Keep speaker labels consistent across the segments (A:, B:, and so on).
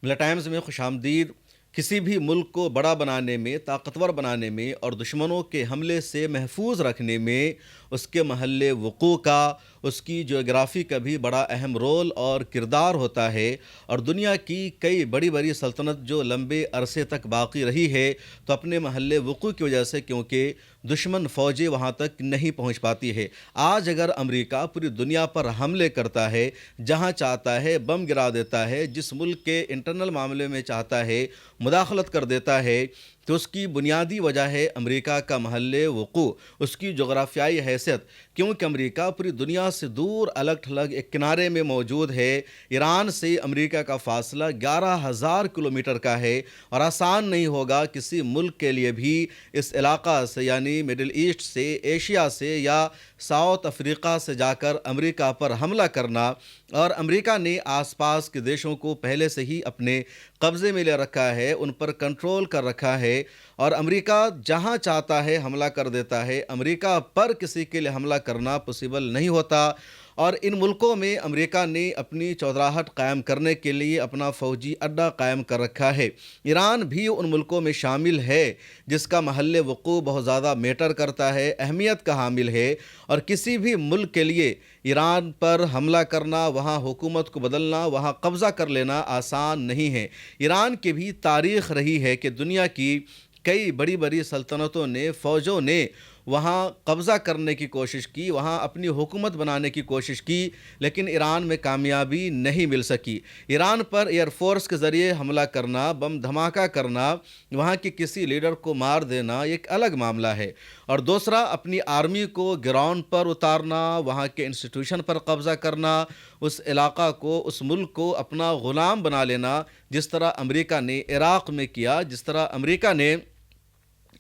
A: ملا ٹائمز میں خوش آمدید۔ کسی بھی ملک کو بڑا بنانے میں، طاقتور بنانے میں اور دشمنوں کے حملے سے محفوظ رکھنے میں اس کے محل وقوع کا، اس کی جغرافی کا بھی بڑا اہم رول اور کردار ہوتا ہے۔ اور دنیا کی کئی بڑی بڑی سلطنت جو لمبے عرصے تک باقی رہی ہے تو اپنے محل وقوع کی وجہ سے، کیونکہ دشمن فوجیں وہاں تک نہیں پہنچ پاتی ہے۔ آج اگر امریکہ پوری دنیا پر حملے کرتا ہے، جہاں چاہتا ہے بم گرا دیتا ہے، جس ملک کے انٹرنل معاملے میں چاہتا ہے مداخلت کر دیتا ہے، تو اس کی بنیادی وجہ ہے امریکہ کا محل وقوع، اس کی جغرافیائی حیثیت۔ کیونکہ امریکہ پوری دنیا سے دور الگ تھلگ ایک کنارے میں موجود ہے۔ ایران سے امریکہ کا فاصلہ 11,000 کلومیٹر کا ہے، اور آسان نہیں ہوگا کسی ملک کے لیے بھی اس علاقہ سے، یعنی مڈل ایسٹ سے، ایشیا سے یا ساؤتھ افریقہ سے جا کر امریکہ پر حملہ کرنا۔ اور امریکہ نے آس پاس کے دیشوں کو پہلے سے ہی اپنے قبضے میں لے رکھا ہے، ان پر کنٹرول کر رکھا ہے، اور امریکہ جہاں چاہتا ہے حملہ کر دیتا ہے۔ امریکہ پر کسی کے لیے حملہ کرنا پوسیبل نہیں ہوتا، اور ان ملکوں میں امریکہ نے اپنی چودراہٹ قائم کرنے کے لیے اپنا فوجی اڈہ قائم کر رکھا ہے۔ ایران بھی ان ملکوں میں شامل ہے جس کا محل وقوع بہت زیادہ میٹر کرتا ہے، اہمیت کا حامل ہے، اور کسی بھی ملک کے لیے ایران پر حملہ کرنا، وہاں حکومت کو بدلنا، وہاں قبضہ کر لینا آسان نہیں ہے۔ ایران کی بھی تاریخ رہی ہے کہ دنیا کی کئی بڑی بڑی سلطنتوں نے، فوجوں نے وہاں قبضہ کرنے کی کوشش کی، وہاں اپنی حکومت بنانے کی کوشش کی، لیکن ایران میں کامیابی نہیں مل سکی۔ ایران پر ایئر فورس کے ذریعے حملہ کرنا، بم دھماکہ کرنا، وہاں کے کسی لیڈر کو مار دینا ایک الگ معاملہ ہے، اور دوسرا اپنی آرمی کو گراؤنڈ پر اتارنا، وہاں کے انسٹیٹیوشن پر قبضہ کرنا، اس علاقہ کو، اس ملک کو اپنا غلام بنا لینا، جس طرح امریکہ نے عراق میں کیا، جس طرح امریکہ نے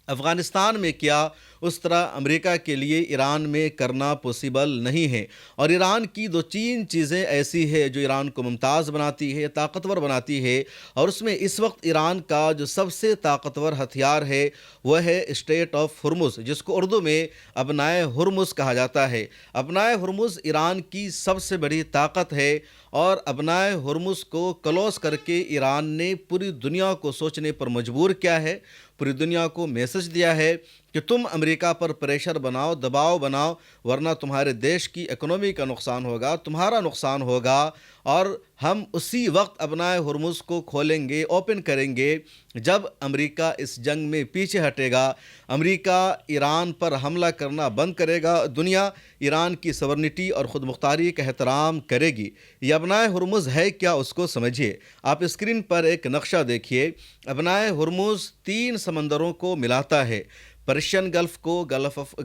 A: افغانستان میں کیا، اس طرح امریکہ کے لیے ایران میں کرنا پوسیبل نہیں ہے۔ اور ایران کی دو تین چیزیں ایسی ہے جو ایران کو ممتاز بناتی ہے، طاقتور بناتی ہے، اور اس میں اس وقت ایران کا جو سب سے طاقتور ہتھیار ہے وہ ہے اسٹریٹ آف ہرمز، جس کو اردو میں ابنائے ہرمز کہا جاتا ہے۔ ابنائے ہرمز ایران کی سب سے بڑی طاقت ہے، اور ابنائے ہرمز کو کلوز کر کے ایران نے پوری دنیا کو سوچنے پر مجبور کیا ہے، پوری دنیا کو میسج دیا ہے کہ تم امریکہ پر پریشر بناؤ، دباؤ بناؤ، ورنہ تمہارے دیش کی اکنومی کا نقصان ہوگا، تمہارا نقصان ہوگا، اور ہم اسی وقت ابنائے ہرمز کو کھولیں گے، اوپن کریں گے، جب امریکہ اس جنگ میں پیچھے ہٹے گا، امریکہ ایران پر حملہ کرنا بند کرے گا، دنیا ایران کی سورنٹی اور خود مختاری کا احترام کرے گی۔ یہ ابنائے ہرمز ہے کیا، اس کو سمجھیے۔ آپ اسکرین پر ایک نقشہ دیکھیے۔ ابنائے ہرمز 3 سمندروں کو ملاتا ہے، پرشین گلف کو،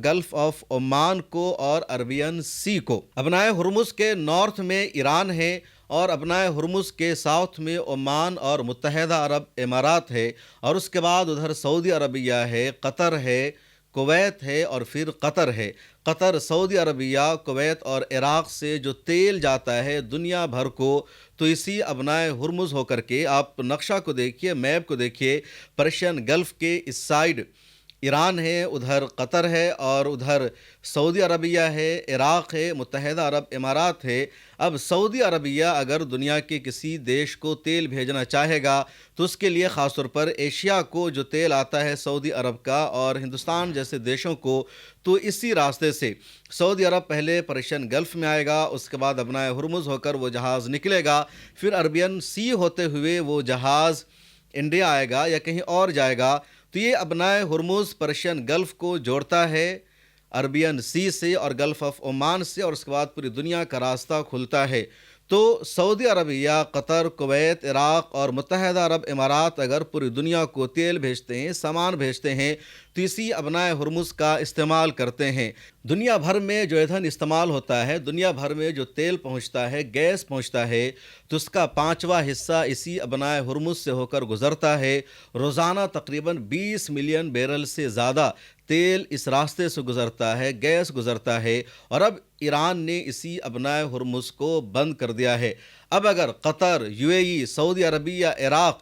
A: گلف آف عمان کو، اور عربین سی کو۔ ابنائے ہرمز کے نارتھ میں ایران ہے، اور ابنائے ہرمز کے ساؤتھ میں عمان اور متحدہ عرب امارات ہے، اور اس کے بعد ادھر سعودی عربیہ ہے، قطر ہے، کویت ہے، اور پھر قطر ہے۔ قطر، سعودی عربیہ، کویت اور عراق سے جو تیل جاتا ہے دنیا بھر کو، تو اسی ابنائے ہرمز ہو کر کے، آپ نقشہ کو دیکھیے، میپ کو دیکھیے، پرشین گلف کے اس سائیڈ ایران ہے، ادھر قطر ہے، اور ادھر سعودی عربیہ ہے، عراق ہے، متحدہ عرب امارات ہے۔ اب سعودی عربیہ اگر دنیا کے کسی دیش کو تیل بھیجنا چاہے گا تو اس کے لیے خاص طور پر ایشیا کو جو تیل آتا ہے سعودی عرب کا، اور ہندوستان جیسے دیشوں کو، تو اسی راستے سے سعودی عرب پہلے پرشین گلف میں آئے گا، اس کے بعد ابنائے ہرمز ہو کر وہ جہاز نکلے گا، پھر عربین سی ہوتے ہوئے وہ جہاز انڈیا آئے گا یا کہیں اور جائے گا۔ تو یہ ابنائے ہرمز پرشین گلف کو جوڑتا ہے عربین سی سے اور گلف آف عمان سے، اور اس کے بعد پوری دنیا کا راستہ کھلتا ہے۔ تو سعودی عربیہ، قطر، کویت، عراق اور متحدہ عرب امارات اگر پوری دنیا کو تیل بھیجتے ہیں، سامان بھیجتے ہیں، تو اسی ابنائے ہرمز کا استعمال کرتے ہیں۔ دنیا بھر میں جو ایندھن استعمال ہوتا ہے، دنیا بھر میں جو تیل پہنچتا ہے، گیس پہنچتا ہے، تو اس کا 5واں حصہ اسی ابنائے ہرمز سے ہو کر گزرتا ہے۔ روزانہ تقریباً 20 ملین بیرل سے زیادہ تیل اس راستے سے گزرتا ہے، گیس گزرتا ہے، اور اب ایران نے اسی ابنائے ہرمز کو بند کر دیا ہے۔ اب اگر قطر، UAE، سعودی عربیہ، عراق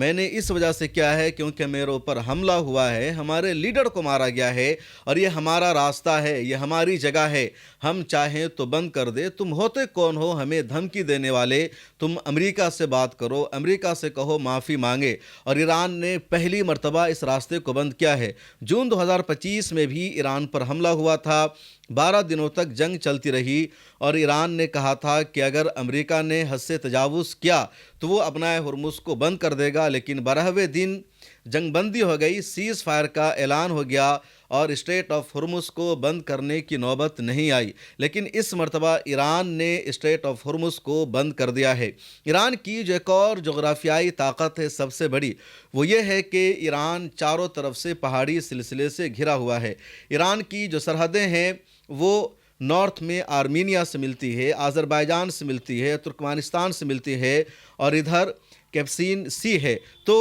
A: میں نے اس وجہ سے کیا ہے کیونکہ میرے اوپر حملہ ہوا ہے، ہمارے لیڈر کو مارا گیا ہے، اور یہ ہمارا راستہ ہے، یہ ہماری جگہ ہے، ہم چاہیں تو بند کر دے۔ تم ہوتے کون ہو ہمیں دھمکی دینے والے؟ تم امریکہ سے بات کرو، امریکہ سے کہو معافی مانگے۔ اور ایران نے پہلی مرتبہ اس راستے کو بند کیا ہے۔ جون 2025 میں بھی ایران پر حملہ ہوا تھا، 12 دنوں تک جنگ چلتی رہی، اور ایران نے کہا تھا کہ اگر امریکہ نے حد سے تجاوز کیا تو وہ ابنائے ہرمز کو بند کر دے گا، لیکن 12ویں دن جنگ بندی ہو گئی، سیز فائر کا اعلان ہو گیا، اور اسٹریٹ آف ہرمز کو بند کرنے کی نوبت نہیں آئی۔ لیکن اس مرتبہ ایران نے اسٹریٹ آف ہرمز کو بند کر دیا ہے۔ ایران کی جو ایک اور جغرافیائی طاقت ہے سب سے بڑی، وہ یہ ہے کہ ایران چاروں طرف سے پہاڑی سلسلے سے گھرا ہوا ہے۔ ایران کی جو سرحدیں ہیں وہ نارتھ میں آرمینیا سے ملتی ہے، آذربائیجان سے ملتی ہے، ترکمانستان سے ملتی ہے، اور ادھر کیسپیئن سی ہے۔ تو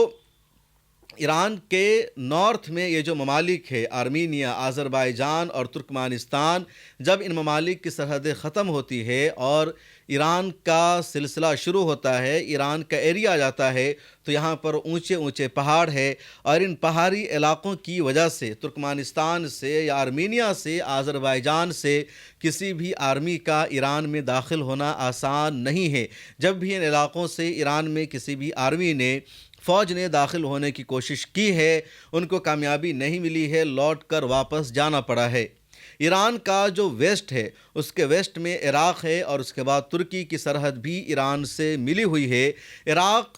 A: ایران کے نارتھ میں یہ جو ممالک ہے، آرمینیا، آذربائیجان اور ترکمانستان، جب ان ممالک کی سرحدیں ختم ہوتی ہے اور ایران کا سلسلہ شروع ہوتا ہے، ایران کا ایریا آ جاتا ہے، تو یہاں پر اونچے اونچے پہاڑ ہے، اور ان پہاڑی علاقوں کی وجہ سے ترکمانستان سے یا آرمینیا سے، آذربائیجان سے کسی بھی آرمی کا ایران میں داخل ہونا آسان نہیں ہے۔ جب بھی ان علاقوں سے ایران میں کسی بھی آرمی نے، فوج نے داخل ہونے کی کوشش کی ہے، ان کو کامیابی نہیں ملی ہے، لوٹ کر واپس جانا پڑا ہے۔ ایران کا جو ویسٹ ہے، اس کے ویسٹ میں عراق ہے، اور اس کے بعد ترکی کی سرحد بھی ایران سے ملی ہوئی ہے۔ عراق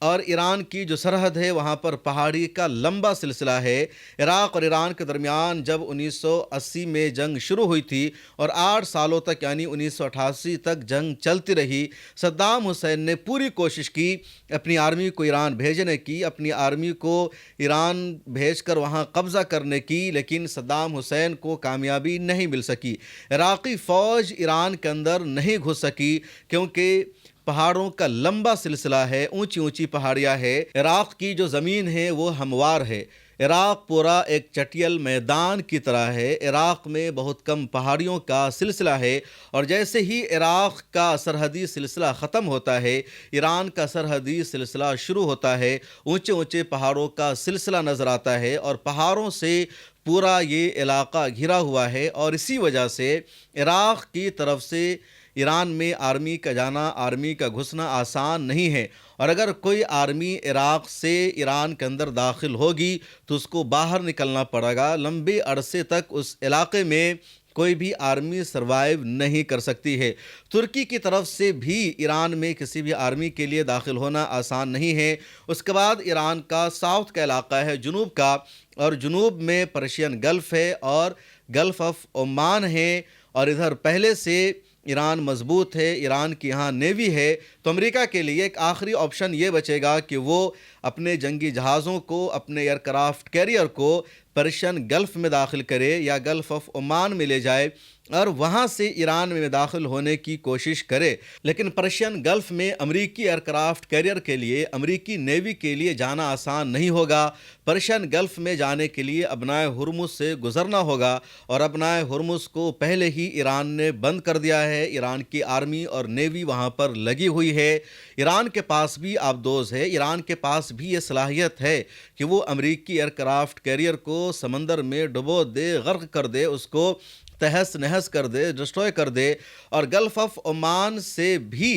A: اور ایران کی جو سرحد ہے وہاں پر پہاڑی کا لمبا سلسلہ ہے۔ عراق اور ایران کے درمیان جب 1980 میں جنگ شروع ہوئی تھی اور 8 سالوں تک یعنی 1988 تک جنگ چلتی رہی، صدام حسین نے پوری کوشش کی اپنی آرمی کو ایران بھیجنے کی، اپنی آرمی کو ایران بھیج کر وہاں قبضہ کرنے کی، لیکن صدام حسین کو کامیابی نہیں مل سکی۔ عراقی فوج ایران کے اندر نہیں گھس سکی کیونکہ پہاڑوں کا لمبا سلسلہ ہے، اونچی اونچی پہاڑیاں ہے۔ عراق کی جو زمین ہے وہ ہموار ہے۔ عراق پورا ایک چٹیل میدان کی طرح ہے۔ عراق میں بہت کم پہاڑیوں کا سلسلہ ہے، اور جیسے ہی عراق کا سرحدی سلسلہ ختم ہوتا ہے، ایران کا سرحدی سلسلہ شروع ہوتا ہے۔ اونچے اونچے پہاڑوں کا سلسلہ نظر آتا ہے، اور پہاڑوں سے پورا یہ علاقہ گھرا ہوا ہے، اور اسی وجہ سے عراق کی طرف سے ایران میں آرمی کا جانا، آرمی کا گھسنا آسان نہیں ہے، اور اگر کوئی آرمی عراق سے ایران کے اندر داخل ہوگی تو اس کو باہر نکلنا پڑے گا۔ لمبے عرصے تک اس علاقے میں کوئی بھی آرمی سروائیو نہیں کر سکتی ہے۔ ترکی کی طرف سے بھی ایران میں کسی بھی آرمی کے لیے داخل ہونا آسان نہیں ہے۔ اس کے بعد ایران کا ساؤتھ کا علاقہ ہے، جنوب کا، اور جنوب میں پرشین گلف ہے اور گلف آف عمان ہے، اور ادھر پہلے سے ایران مضبوط ہے، ایران کی یہاں نیوی ہے۔ تو امریکہ کے لیے ایک آخری آپشن یہ بچے گا کہ وہ اپنے جنگی جہازوں کو، اپنے ایئر کرافٹ کیریئر کو پرشین گلف میں داخل کرے یا گلف آف عمان میں لے جائے، اور وہاں سے ایران میں داخل ہونے کی کوشش کرے۔ لیکن پرشین گلف میں امریکی ایئر کرافٹ کیریئر کے لیے، امریکی نیوی کے لیے جانا آسان نہیں ہوگا۔ پرشین گلف میں جانے کے لیے ابنائے ہرمز سے گزرنا ہوگا، اور ابنائے ہرمز کو پہلے ہی ایران نے بند کر دیا ہے۔ ایران کی آرمی اور نیوی وہاں پر لگی ہوئی ہے۔ ایران کے پاس بھی آبدوز ہے، ایران کے پاس بھی یہ صلاحیت ہے کہ وہ امریکی ایئر کرافٹ کیریئر کو سمندر میں ڈبو دے، غرق کر دے، اس کو تہس نہس کر دے، ڈسٹروائے کر دے۔ اور گلف آف عمان سے بھی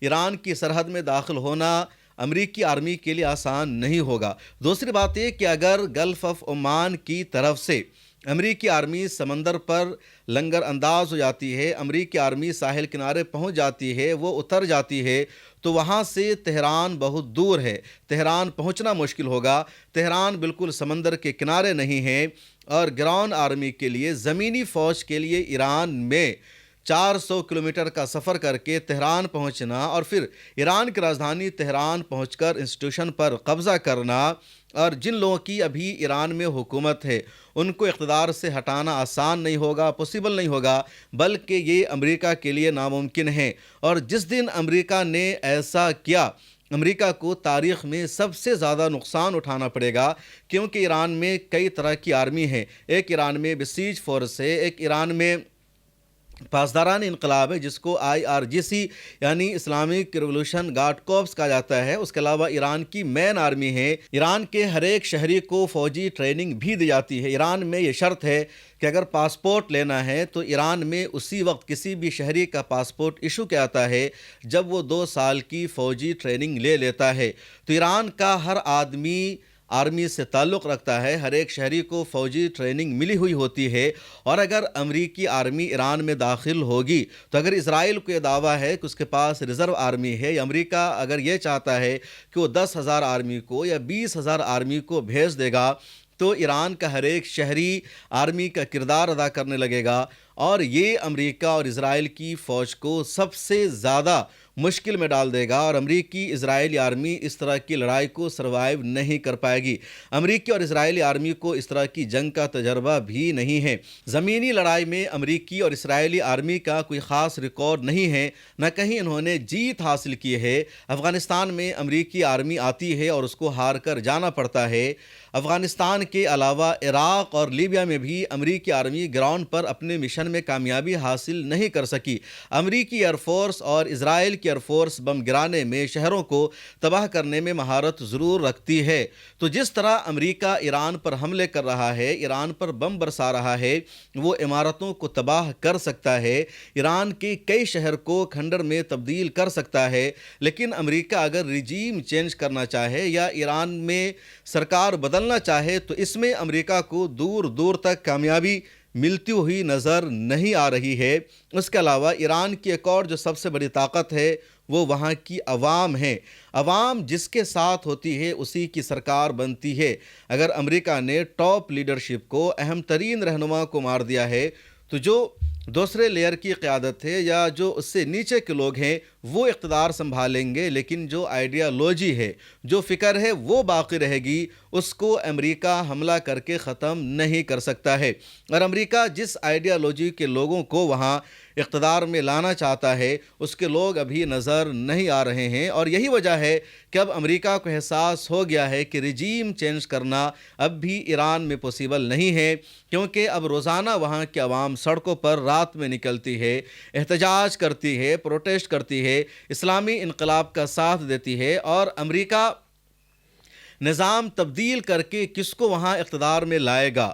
A: ایران کی سرحد میں داخل ہونا امریکی آرمی کے لیے آسان نہیں ہوگا۔ دوسری بات یہ کہ اگر گلف آف عمان کی طرف سے امریکی آرمی سمندر پر لنگر انداز ہو جاتی ہے، امریکی آرمی ساحل کنارے پہنچ جاتی ہے، وہ اتر جاتی ہے، تو وہاں سے تہران بہت دور ہے، تہران پہنچنا مشکل ہوگا۔ تہران بالکل سمندر کے کنارے نہیں ہے، اور گراؤنڈ آرمی کے لیے، زمینی فوج کے لیے ایران میں 400 کلومیٹر کا سفر کر کے تہران پہنچنا، اور پھر ایران کی راجدھانی تہران پہنچ کر انسٹیٹیوشن پر قبضہ کرنا، اور جن لوگوں کی ابھی ایران میں حکومت ہے ان کو اقتدار سے ہٹانا آسان نہیں ہوگا، پوسیبل نہیں ہوگا، بلکہ یہ امریکہ کے لیے ناممکن ہے۔ اور جس دن امریکہ نے ایسا کیا، امریکہ کو تاریخ میں سب سے زیادہ نقصان اٹھانا پڑے گا، کیونکہ ایران میں کئی طرح کی آرمی ہے۔ ایک ایران میں بسیج فورس ہے، ایک ایران میں پاسداران انقلاب ہے جس کو IRGC یعنی اسلامک ریولوشن گارڈ کورپس کہا جاتا ہے. اس کے علاوہ ایران کی مین آرمی ہے. ایران کے ہر ایک شہری کو فوجی ٹریننگ بھی دی جاتی ہے. ایران میں یہ شرط ہے کہ اگر پاسپورٹ لینا ہے تو ایران میں اسی وقت کسی بھی شہری کا پاسپورٹ ایشو کیا جاتا ہے جب وہ 2 سال کی فوجی ٹریننگ لے لیتا ہے. تو ایران کا ہر آدمی آرمی سے تعلق رکھتا ہے. ہر ایک شہری کو فوجی ٹریننگ ملی ہوئی ہوتی ہے. اور اگر امریکی آرمی ایران میں داخل ہوگی تو اگر اسرائیل کو یہ دعویٰ ہے کہ اس کے پاس ریزرو آرمی ہے، یا امریکہ اگر یہ چاہتا ہے کہ وہ 10,000 آرمی کو یا 20,000 آرمی کو بھیج دے گا تو ایران کا ہر ایک شہری آرمی کا کردار ادا کرنے لگے گا. اور یہ امریکہ اور اسرائیل کی فوج کو سب سے زیادہ مشکل میں ڈال دے گا، اور امریکی اسرائیلی آرمی اس طرح کی لڑائی کو سروائیو نہیں کر پائے گی. امریکی اور اسرائیلی آرمی کو اس طرح کی جنگ کا تجربہ بھی نہیں ہے. زمینی لڑائی میں امریکی اور اسرائیلی آرمی کا کوئی خاص ریکارڈ نہیں ہے، نہ کہیں انہوں نے جیت حاصل کی ہے. افغانستان میں امریکی آرمی آتی ہے اور اس کو ہار کر جانا پڑتا ہے. افغانستان کے علاوہ عراق اور لیبیا میں بھی امریکی آرمی گراؤنڈ پر اپنے مشن میں کامیابی حاصل نہیں کر سکی. امریکی ایئر فورس اور اسرائیل کی ایئر فورس بم گرانے میں، شہروں کو تباہ کرنے میں مہارت ضرور رکھتی ہے. تو جس طرح امریکہ ایران پر حملے کر رہا ہے، ایران پر بم برسا رہا ہے، وہ عمارتوں کو تباہ کر سکتا ہے، ایران کے کئی شہر کو کھنڈر میں تبدیل کر سکتا ہے. لیکن امریکہ اگر رجیم چینج کرنا چاہے یا ایران میں سرکار بدلنا چاہے تو اس میں امریکہ کو دور دور تک کامیابی ملتی ہوئی نظر نہیں آ رہی ہے. اس کے علاوہ ایران کی ایک اور جو سب سے بڑی طاقت ہے وہ وہاں کی عوام ہے. عوام جس کے ساتھ ہوتی ہے اسی کی سرکار بنتی ہے. اگر امریکہ نے ٹاپ لیڈرشپ کو، اہم ترین رہنما کو مار دیا ہے تو جو دوسرے لیئر کی قیادت ہے یا جو اس سے نیچے کے لوگ ہیں وہ اقتدار سنبھالیں گے، لیکن جو آئیڈیالوجی ہے، جو فکر ہے وہ باقی رہے گی. اس کو امریکہ حملہ کر کے ختم نہیں کر سکتا ہے. اور امریکہ جس آئیڈیالوجی کے لوگوں کو وہاں اقتدار میں لانا چاہتا ہے اس کے لوگ ابھی نظر نہیں آ رہے ہیں. اور یہی وجہ ہے کہ اب امریکہ کو احساس ہو گیا ہے کہ رجیم چینج کرنا اب بھی ایران میں پوسیبل نہیں ہے، کیونکہ اب روزانہ وہاں کے عوام سڑکوں پر رات میں نکلتی ہے، احتجاج کرتی ہے، پروٹیسٹ کرتی ہے، اسلامی انقلاب کا ساتھ دیتی ہے. اور امریکہ نظام تبدیل کر کے کس کو وہاں اقتدار میں لائے گا؟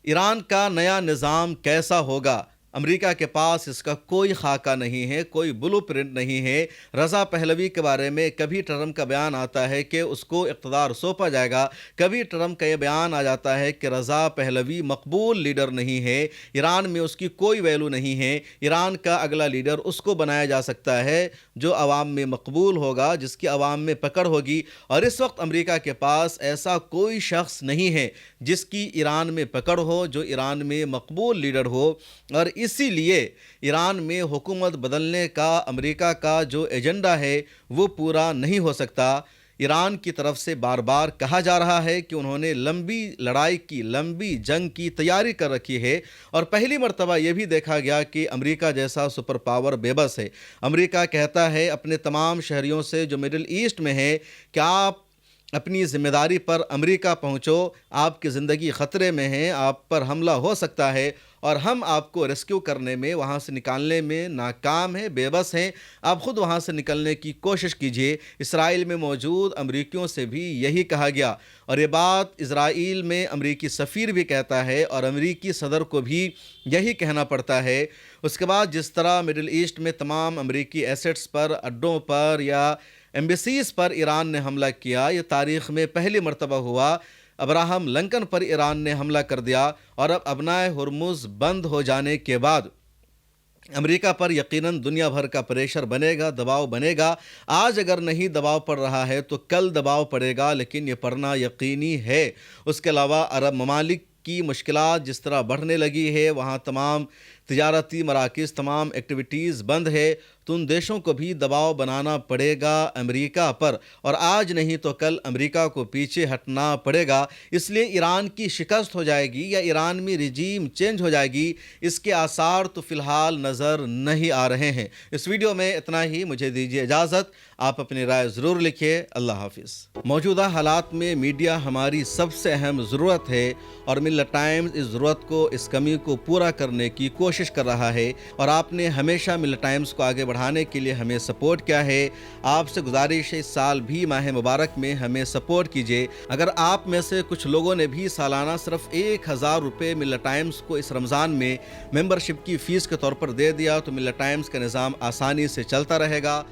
A: ایران کا نیا نظام کیسا ہوگا؟ امریکہ کے پاس اس کا کوئی خاکہ نہیں ہے، کوئی بلو پرنٹ نہیں ہے. رضا پہلوی کے بارے میں کبھی ٹرمپ کا بیان آتا ہے کہ اس کو اقتدار سونپا جائے گا، کبھی ٹرمپ کا یہ بیان آ جاتا ہے کہ رضا پہلوی مقبول لیڈر نہیں ہے، ایران میں اس کی کوئی ویلو نہیں ہے. ایران کا اگلا لیڈر اس کو بنایا جا سکتا ہے جو عوام میں مقبول ہوگا، جس کی عوام میں پکڑ ہوگی. اور اس وقت امریکہ کے پاس ایسا کوئی شخص نہیں ہے جس کی ایران میں پکڑ ہو، جو ایران میں مقبول لیڈر ہو. اور اسی لیے ایران میں حکومت بدلنے کا امریکہ کا جو ایجنڈا ہے وہ پورا نہیں ہو سکتا. ایران کی طرف سے بار بار کہا جا رہا ہے کہ انہوں نے لمبی لڑائی کی، لمبی جنگ کی تیاری کر رکھی ہے. اور پہلی مرتبہ یہ بھی دیکھا گیا کہ امریکہ جیسا سپر پاور بے بس ہے. امریکہ کہتا ہے اپنے تمام شہریوں سے جو مڈل ایسٹ میں ہیں کہ آپ اپنی ذمہ داری پر امریکہ پہنچو، آپ کی زندگی خطرے میں ہے، آپ پر حملہ ہو سکتا ہے اور ہم آپ کو ریسکیو کرنے میں، وہاں سے نکالنے میں ناکام ہیں، بے بس ہیں. آپ خود وہاں سے نکلنے کی کوشش کیجئے. اسرائیل میں موجود امریکیوں سے بھی یہی کہا گیا، اور یہ بات اسرائیل میں امریکی سفیر بھی کہتا ہے اور امریکی صدر کو بھی یہی کہنا پڑتا ہے. اس کے بعد جس طرح مڈل ایسٹ میں تمام امریکی ایسٹس پر، اڈوں پر یا ایمبیسیز پر ایران نے حملہ کیا، یہ تاریخ میں پہلی مرتبہ ہوا. ابراہم لنکن پر ایران نے حملہ کر دیا، اور اب ابنائے ہرمز بند ہو جانے کے بعد امریکہ پر یقیناً دنیا بھر کا پریشر بنے گا، دباؤ بنے گا. آج اگر نہیں دباؤ پڑ رہا ہے تو کل دباؤ پڑے گا، لیکن یہ پڑنا یقینی ہے. اس کے علاوہ عرب ممالک کی مشکلات جس طرح بڑھنے لگی ہے، وہاں تمام تجارتی مراکز، تمام ایکٹیویٹیز بند ہے، تو ان دیشوں کو بھی دباؤ بنانا پڑے گا امریکہ پر، اور آج نہیں تو کل امریکہ کو پیچھے ہٹنا پڑے گا. اس لیے ایران کی شکست ہو جائے گی یا ایران میں رجیم چینج ہو جائے گی، اس کے آثار تو فی الحال نظر نہیں آ رہے ہیں. اس ویڈیو میں اتنا ہی. مجھے دیجیے اجازت. آپ اپنی رائے ضرور لکھیے. اللہ حافظ. موجودہ حالات میں میڈیا ہماری سب سے اہم ضرورت ہے، اور ملت ٹائمز اس ضرورت کو، اس کمی کو پورا کرنے کی کوشش کوشش کر رہا ہے اور آپ نے ہمیشہ ملت ٹائمز کو آگے بڑھانے کے لیے ہمیں سپورٹ کیا ہے. آپ سے گزارش ہے اس سال بھی ماہ مبارک میں ہمیں سپورٹ کیجیے. اگر آپ میں سے کچھ لوگوں نے بھی سالانہ صرف 1000 روپے ملت ٹائمز کو اس رمضان میں ممبرشپ کی فیس کے طور پر دے دیا تو ملت ٹائمز کا نظام آسانی سے چلتا رہے گا.